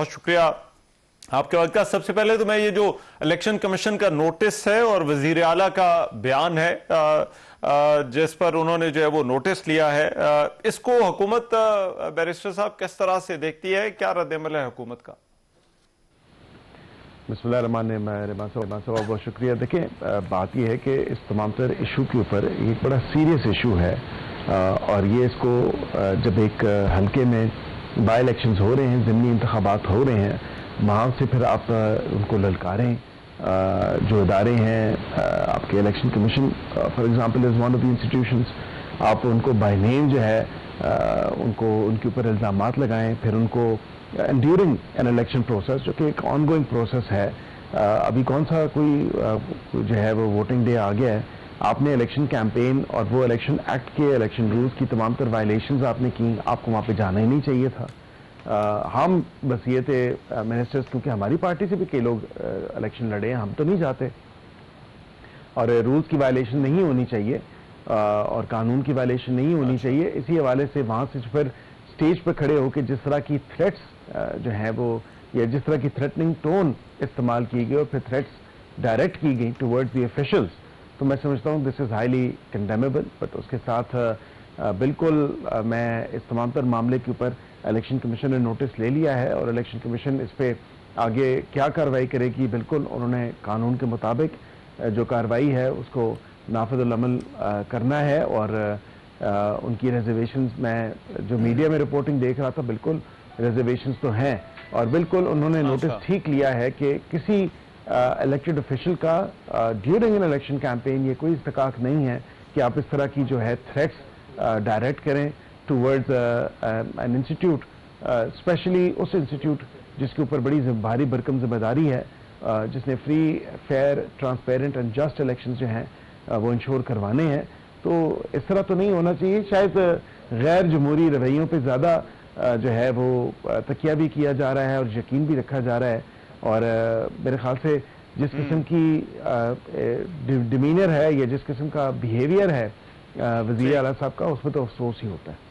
بہت شکریہ آپ کے وقت کا۔ سب سے پہلے تو میں یہ جو الیکشن کمیشن کا نوٹس ہے اور وزیر اعلیٰ کا بیان ہے جس پر انہوں نے جو ہے وہ نوٹس لیا ہے، اس کو حکومت بیرسٹر صاحب کس طرح سے دیکھتی ہے؟ کیا رد عمل ہے حکومت کا؟ بسم اللہ الرحمن الرحیم۔ رحمان صاحب بہت شکریہ۔ دیکھیں، بات یہ ہے کہ اس تمام تر ایشو کے اوپر یہ ایک بڑا سیریس ایشو ہے، اور یہ اس کو جب ایک حلقے میں بائی الیکشنز ہو رہے ہیں، ضمنی انتخابات ہو رہے ہیں، وہاں سے پھر آپ ان کو للکاریں۔ جو ادارے ہیں آپ کے election commission for example is one of the institutions, آپ ان کو بائی نیم جو ہے ان کے اوپر الزامات لگائیں، پھر ان کو ڈیورنگ این الیکشن پروسیس، جو کہ ایک آن گوئنگ پروسیس ہے۔ ابھی کون سا کوئی جو ہے وہ ووٹنگ ڈے آ گیا ہے، آپ نے الیکشن کیمپین اور وہ الیکشن ایکٹ کے الیکشن رولز کی تمام تر وائلیشنز آپ نے کی، آپ کو وہاں پہ جانا ہی نہیں چاہیے تھا۔ ہم بس یہ تھے منسٹرز، کیونکہ ہماری پارٹی سے بھی کئی لوگ الیکشن لڑے ہیں، ہم تو نہیں جاتے، اور رولز کی وائلیشن نہیں ہونی چاہیے اور قانون کی وائلیشن نہیں ہونی چاہیے۔ اسی حوالے سے وہاں سے پھر اسٹیج پہ کھڑے ہو کے جس طرح کی تھریٹس جو ہیں وہ، یا جس طرح کی تھریٹننگ ٹون استعمال کی گئی اور پھر تھریٹس ڈائریکٹ کی گئی ٹورڈز دی آفیشلز، تو میں سمجھتا ہوں دس از ہائیلی کنڈیمیبل۔ بٹ اس کے ساتھ بالکل میں اس تمام تر معاملے کے اوپر الیکشن کمیشن نے نوٹس لے لیا ہے، اور الیکشن کمیشن اس پہ آگے کیا کارروائی کرے گی، بالکل انہوں نے قانون کے مطابق جو کارروائی ہے اس کو نافذ العمل کرنا ہے۔ اور ان کی ریزرویشنز، میں جو میڈیا میں رپورٹنگ دیکھ رہا تھا، بالکل ریزرویشنز تو ہیں، اور بالکل انہوں نے نوٹس ٹھیک لیا ہے کہ کسی الیکٹڈ آفیشل کا ڈیورنگ این الیکشن کیمپین یہ کوئی استحقاق نہیں ہے کہ آپ اس طرح کی جو ہے تھریٹس ڈائریکٹ کریں ٹورڈز این انسٹیٹیوٹ، اسپیشلی اس انسٹیٹیوٹ جس کے اوپر بڑی بھاری بھرکم ذمہ داری ہے، جس نے free, fair, transparent and just elections جو ہیں وہ انشور کروانے ہیں۔ تو اس طرح تو نہیں ہونا چاہیے۔ شاید غیر جمہوری رویوں پہ زیادہ جو ہے وہ تکیہ بھی کیا جا رہا ہے اور یقین بھی رکھا جا رہا ہے، اور میرے خیال سے جس قسم کی ڈیمینر ہے یا جس قسم کا بیہیویئر ہے وزیر اعلیٰ صاحب کا، اس پہ تو افسوس ہی ہوتا ہے۔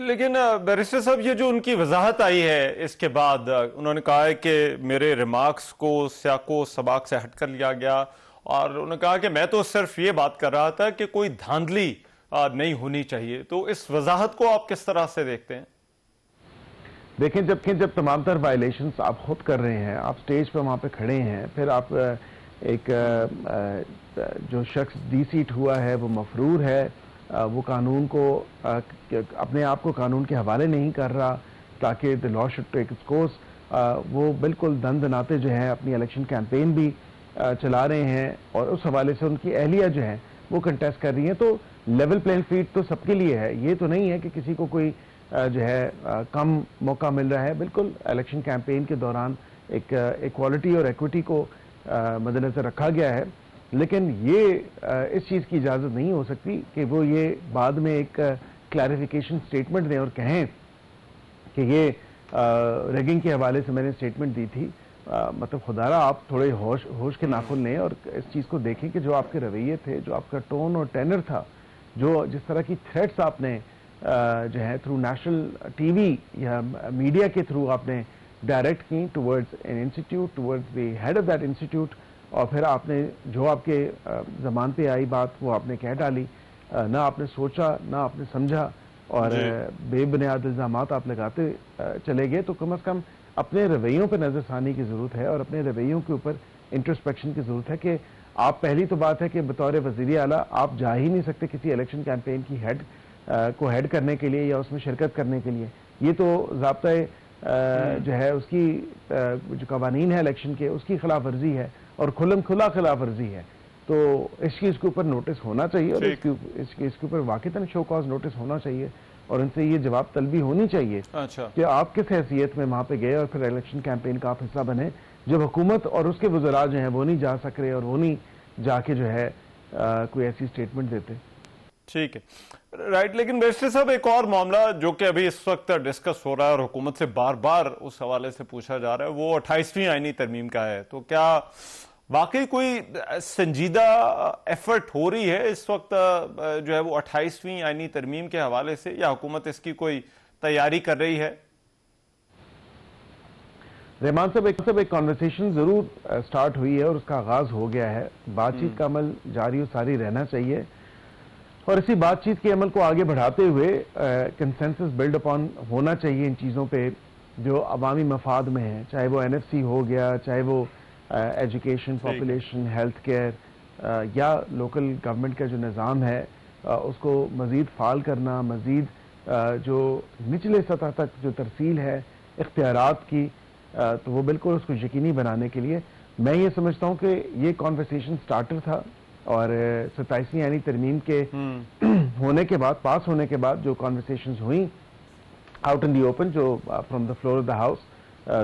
لیکن بیرسٹر صاحب، یہ جو ان کی وضاحت آئی ہے اس کے بعد، انہوں نے کہا ہے کہ میرے ریمارکس کو سیاق و سباق سے ہٹ کر لیا گیا، اور انہوں نے کہا کہ میں تو صرف یہ بات کر رہا تھا کہ کوئی دھاندلی نہیں ہونی چاہیے۔ تو اس وضاحت کو آپ کس طرح سے دیکھتے ہیں؟ دیکھیں، جب تمام تر وائلیشنز آپ خود کر رہے ہیں، آپ سٹیج پہ وہاں پہ کھڑے ہیں، پھر آپ ایک جو شخص ڈی سیٹ ہوا ہے وہ مفرور ہے، وہ قانون کو، اپنے آپ کو قانون کے حوالے نہیں کر رہا تاکہ دی لا شوڈ ٹیک اٹس کورس، وہ بالکل دن دناتے جو ہیں اپنی الیکشن کیمپین بھی چلا رہے ہیں، اور اس حوالے سے ان کی اہلیہ جو ہیں وہ کنٹیسٹ کر رہی ہیں۔ تو لیول پلینگ فیلڈ تو سب کے لیے ہے، یہ تو نہیں ہے کہ کسی کو کوئی جو ہے کم موقع مل رہا ہے۔ بالکل الیکشن کیمپین کے دوران ایک ایکوالٹی اور ایکوٹی کو مد نظر رکھا گیا ہے، لیکن یہ اس چیز کی اجازت نہیں ہو سکتی کہ وہ یہ بعد میں ایک کلیریفیکیشن سٹیٹمنٹ دیں اور کہیں کہ یہ ریگنگ کے حوالے سے میں نے سٹیٹمنٹ دی تھی۔ مطلب خدا را، آپ تھوڑے ہوش کے ناخن لیں اور اس چیز کو دیکھیں کہ جو آپ کے رویے تھے، جو آپ کا ٹون اور ٹینر تھا، جو جس طرح کی تھریٹس آپ نے جو ہے تھرو نیشنل ٹی وی یا میڈیا کے تھرو آپ نے ڈائریکٹ کی towards an institute, towards the head of that institute, اور پھر آپ نے جو آپ کے زبان پہ آئی بات وہ آپ نے کہہ ڈالی، نہ آپ نے سوچا نہ آپ نے سمجھا، اور بے بنیاد الزامات آپ لگاتے چلے گئے۔ تو کم از کم اپنے رویوں پہ نظر ثانی کی ضرورت ہے، اور اپنے رویوں کے اوپر انٹرسپیکشن کی ضرورت ہے کہ آپ، پہلی تو بات ہے کہ بطور وزیر اعلیٰ آپ جا ہی نہیں سکتے کسی الیکشن کیمپین کی کو ہیڈ کرنے کے لیے یا اس میں شرکت کرنے کے لیے، یہ تو ضابطۂ جو ہے اس کی جو قوانین ہے الیکشن کے، اس کی خلاف ورزی ہے اور کھلم کھلا خلاف ورزی ہے۔ تو اس چیز کے اوپر نوٹس ہونا چاہیے، اور اس کے اوپر واقعتاً شو کاز نوٹس ہونا چاہیے، اور ان سے یہ جواب طلبی ہونی چاہیے کہ آپ کس حیثیت میں وہاں پہ گئے اور پھر الیکشن کیمپین کا آپ حصہ بنے، جب حکومت اور اس کے وزراء جو ہیں وہ نہیں جا سک رہے اور وہ نہیں جا کے جو ہے کوئی ایسی سٹیٹمنٹ دیتے۔ ٹھیک ہے، رائٹ۔ لیکن بیرسٹر صاحب، ایک اور معاملہ جو کہ ابھی اس وقت ڈسکس ہو رہا ہے اور حکومت سے بار بار اس حوالے سے پوچھا جا رہا ہے، وہ 28ویں آئینی ترمیم کا ہے۔ تو کیا واقعی کوئی سنجیدہ ایفرٹ ہو رہی ہے اس وقت جو ہے وہ 28ویں آئینی ترمیم کے حوالے سے، یا حکومت اس کی کوئی تیاری کر رہی ہے؟ رحمان صاحب ایک کانورسیشن ضرور سٹارٹ ہوئی ہے اور اس کا آغاز ہو گیا ہے. بات چیت کا عمل جاری و ساری رہنا چاہیے اور اسی بات چیت کے عمل کو آگے بڑھاتے ہوئے کنسنسس بلڈ اپون ہونا چاہیے ان چیزوں پہ جو عوامی مفاد میں ہیں, چاہے وہ NFC ہو گیا, چاہے وہ ایجوکیشن, پاپولیشن, ہیلتھ کیئر یا لوکل گورنمنٹ کا جو نظام ہے اس کو مزید فعال کرنا, مزید جو نچلے سطح تک جو ترسیل ہے اختیارات کی, تو وہ بالکل اس کو یقینی بنانے کے لیے میں یہ سمجھتا ہوں کہ یہ کانورسیشن سٹارٹر تھا. اور 27ویں آئینی ترمیم کے ہونے کے بعد, پاس ہونے کے بعد جو کانورسیشنز ہوئیں آؤٹ ان دی اوپن, جو from the floor of the house,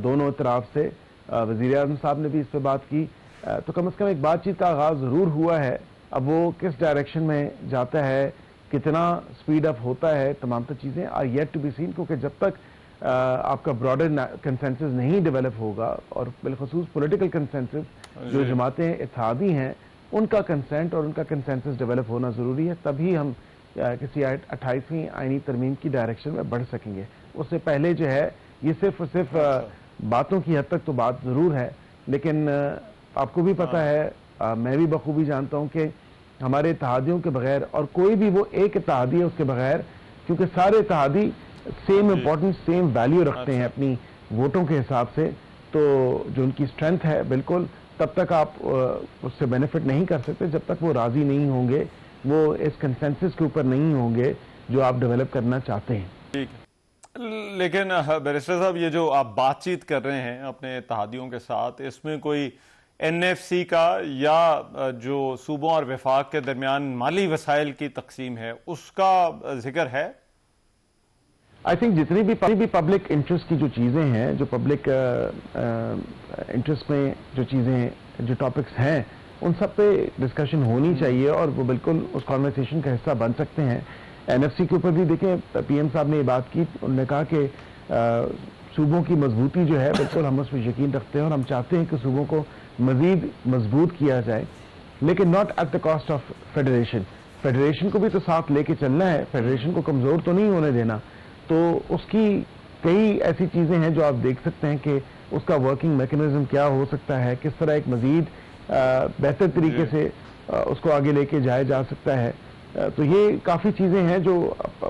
دونوں اطراف سے وزیر اعظم صاحب نے بھی اس پہ بات کی, تو کم از کم ایک بات چیت کا آغاز ضرور ہوا ہے. اب وہ کس ڈائریکشن میں جاتا ہے, کتنا سپیڈ اپ ہوتا ہے, تمام تر چیزیں are yet to be seen, کیونکہ جب تک آپ کا براڈر کنسنسس نہیں ڈیولپ ہوگا اور بالخصوص پولیٹیکل کنسنسس جو جماعتیں اتحادی ہیں ان کا کنسنٹ اور ان کا کنسنسس ڈیولپ ہونا ضروری ہے, تبھی ہم کسی 28ویں آئینی ترمیم کی ڈائریکشن میں بڑھ سکیں گے. اس سے پہلے جو ہے یہ صرف اور صرف باتوں کی حد تک تو بات ضرور ہے, لیکن آپ کو بھی پتہ ہے, میں بھی بخوبی جانتا ہوں کہ ہمارے اتحادیوں کے بغیر, اور کوئی بھی وہ ایک اتحادی ہے اس کے بغیر, کیونکہ سارے اتحادی سیم امپورٹنس, سیم ویلیو رکھتے ہیں اپنی ووٹوں کے حساب سے, تو جو ان کی اسٹرینتھ ہے بالکل تب تک آپ اس سے بینیفٹ نہیں کر سکتے جب تک وہ راضی نہیں ہوں گے, وہ اس کنسنسس کے اوپر نہیں ہوں گے جو آپ ڈیولپ کرنا چاہتے ہیں. ٹھیک ہے, لیکن بیرسٹر صاحب یہ جو آپ بات چیت کر رہے ہیں اپنے اتحادیوں کے ساتھ, اس میں کوئی NFC کا یا جو صوبوں اور وفاق کے درمیان مالی وسائل کی تقسیم ہے اس کا ذکر ہے؟ آئی تھنک جتنی بھی پبلک انٹرسٹ کی جو چیزیں ہیں, جو پبلک انٹرسٹ میں جو چیزیں, جو ٹاپکس ہیں, ان سب پہ ڈسکشن ہونی چاہیے اور وہ بالکل اس کانورسیشن کا حصہ بن سکتے ہیں. NFC کے اوپر بھی دیکھیں, PM صاحب نے یہ بات کی, انہوں نے کہا کہ صوبوں کی مضبوطی جو ہے بالکل ہم اس پہ یقین رکھتے ہیں اور ہم چاہتے ہیں کہ صوبوں کو مزید مضبوط کیا جائے, لیکن not at the cost of federation. Federation کو بھی تو ساتھ لے کے چلنا ہے, فیڈریشن کو کمزور تو نہیں ہونے دینا. تو اس کی کئی ایسی چیزیں ہیں جو آپ دیکھ سکتے ہیں کہ اس کا ورکنگ میکنزم کیا ہو سکتا ہے, کس طرح ایک مزید بہتر طریقے سے اس کو آگے لے کے جایا جا سکتا ہے. تو یہ کافی چیزیں ہیں جو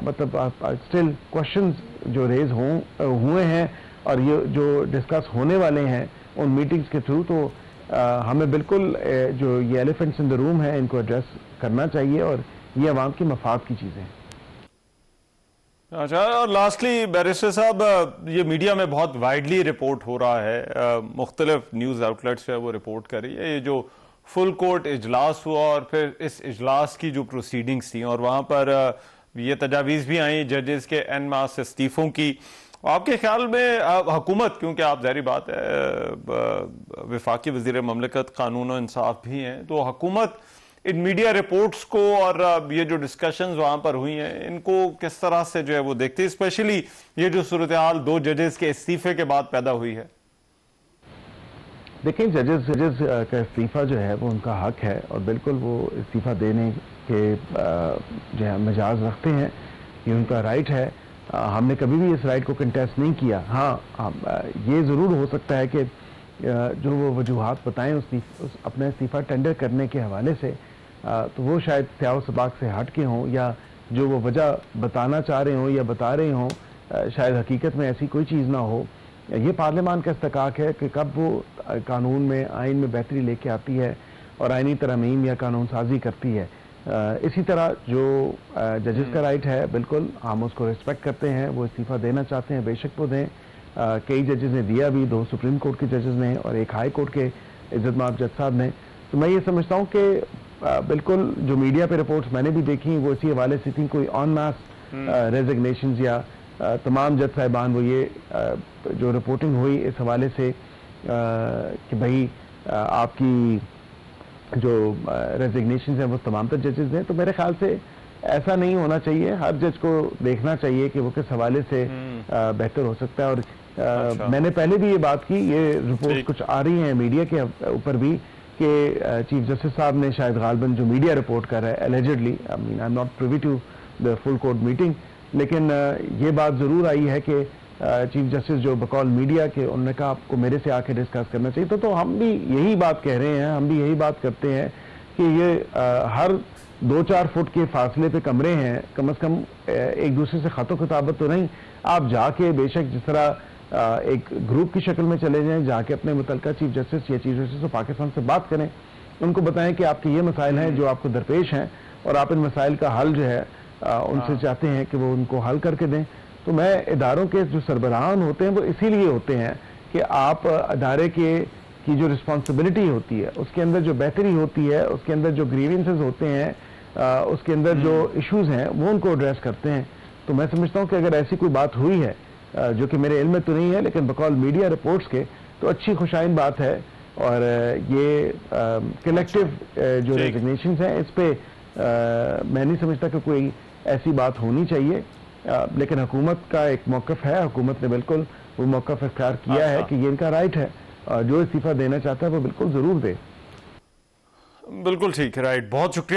مطلب اسٹل کوشچنز جو ریز ہوئے ہیں اور یہ جو ڈسکس ہونے والے ہیں ان میٹنگز کے تھرو, تو ہمیں بالکل جو یہ ایلیفنٹس ان دا روم ہے ان کو ایڈریس کرنا چاہیے اور یہ عوام کی مفاد کی چیزیں ہیں. اچھا, اور لاسٹلی بیرسٹر صاحب, یہ میڈیا میں بہت وائڈلی رپورٹ ہو رہا ہے, مختلف نیوز آؤٹ لیٹس وہ رپورٹ کر رہی ہے, یہ جو فل کورٹ اجلاس ہوا اور پھر اس اجلاس کی جو پروسیڈنگز تھیں اور وہاں پر یہ تجاویز بھی آئیں ججز کے این ماس استعفوں کی, آپ کے خیال میں حکومت, کیونکہ آپ ظاہری بات ہے وفاقی وزیر مملکت قانون و انصاف بھی ہیں, تو حکومت ان میڈیا رپورٹس کو اور یہ جو ڈسکشنز وہاں پر ہوئی ہیں ان کو کس طرح سے جو ہے وہ دیکھتے ہیں, اسپیشلی یہ جو صورتحال 2 ججز کے استعفے کے بعد پیدا ہوئی ہے؟ دیکھیں, ججز کا استعفیٰ جو ہے وہ ان کا حق ہے اور بالکل وہ استعفیٰ دینے کے جو ہے مجاز رکھتے ہیں, یہ ان کا رائٹ ہے. ہم نے کبھی بھی اس رائٹ کو کنٹیسٹ نہیں کیا. ہاں, یہ ضرور ہو سکتا ہے کہ جو وہ وجوہات بتائیں اپنا استعفیٰ ٹینڈر کرنے کے حوالے سے, تو وہ شاید سیاہ و سباق سے ہٹ کے ہوں, یا جو وہ وجہ بتانا چاہ رہے ہوں یا بتا رہے ہوں شاید حقیقت میں ایسی کوئی چیز نہ ہو. یہ پارلیمان کا استحقاق ہے کہ کب وہ قانون میں, آئین میں بہتری لے کے آتی ہے اور آئینی ترامیم یا قانون سازی کرتی ہے. اسی طرح جو ججز کا رائٹ ہے بالکل ہم اس کو ریسپیکٹ کرتے ہیں, وہ استعفیٰ دینا چاہتے ہیں بے شک وہ دیں. کئی ججز نے دیا بھی, 2 سپریم کورٹ کے ججز نے اور 1 ہائی کورٹ کے عزت مآب جج صاحب نے. تو میں یہ سمجھتا ہوں کہ بالکل جو میڈیا پہ رپورٹس میں نے بھی دیکھی وہ اسی حوالے سے تھیں, کوئی آن ماس ریزگنیشنز یا تمام جج صاحبان, وہ یہ جو رپورٹنگ ہوئی اس حوالے سے کہ بھائی آپ کی جو ریزگنیشنز ہیں وہ تمام تر ججز ہیں, تو میرے خیال سے ایسا نہیں ہونا چاہیے. ہر جج کو دیکھنا چاہیے کہ وہ کس حوالے سے بہتر ہو سکتا ہے. اور میں نے پہلے بھی یہ بات کی, یہ رپورٹ کچھ آ رہی ہیں میڈیا کے اوپر بھی کہ چیف جسٹس صاحب نے شاید غالباً جو میڈیا رپورٹ کر رہا ہے allegedly, I mean I'm not privy to the full court meeting, لیکن یہ بات ضرور آئی ہے کہ چیف جسٹس جو بقول میڈیا کے انہوں نے کہا آپ کو میرے سے آ کے ڈسکس کرنا چاہیے، تو ہم بھی یہی بات کہہ رہے ہیں، ہم بھی یہی بات کرتے ہیں کہ یہ ہر 2-4 فٹ کے فاصلے پہ کمرے ہیں، کم از کم ایک دوسرے سے خط و خطابت تو نہیں، آپ جا کے بے شک جس طرح ایک گروپ کی شکل میں چلے جائیں، جا کے اپنے متعلقہ چیف جسٹس یا چیف جسٹس آف پاکستان سے بات کریں، ان کو بتائیں کہ آپ کے یہ مسائل ہیں جو آپ کو درپیش ہیں اور آپ ان مسائل کا حل جو ہے ان سے چاہتے ہیں کہ وہ ان کو حل کر کے دیں۔ تو میں اداروں کے جو سربراہان ہوتے ہیں وہ اسی لیے ہوتے ہیں کہ آپ ادارے کی جو رسپانسبلٹی ہوتی ہے اس کے اندر جو بہتری ہوتی ہے، اس کے اندر جو گریونسز ہوتے ہیں، اس کے اندر جو ایشوز ہیں وہ ان کو ایڈریس کرتے ہیں۔ تو میں سمجھتا ہوں کہ اگر ایسی کوئی بات ہوئی ہے جو کہ میرے علم میں تو نہیں ہے لیکن بقول میڈیا رپورٹس کے، تو اچھی خوشائن بات ہے، اور یہ کلیکٹیو جو ریزگنیشنز ہیں اس پہ میں نہیں سمجھتا کہ کوئی ایسی بات ہونی چاہیے، لیکن حکومت کا ایک موقف ہے، حکومت نے بالکل وہ موقف اختیار کیا ہے کہ یہ ان کا رائٹ ہے، جو استعفیٰ دینا چاہتا ہے وہ بالکل ضرور دے۔ بالکل ٹھیک ہے، رائٹ، بہت شکریہ۔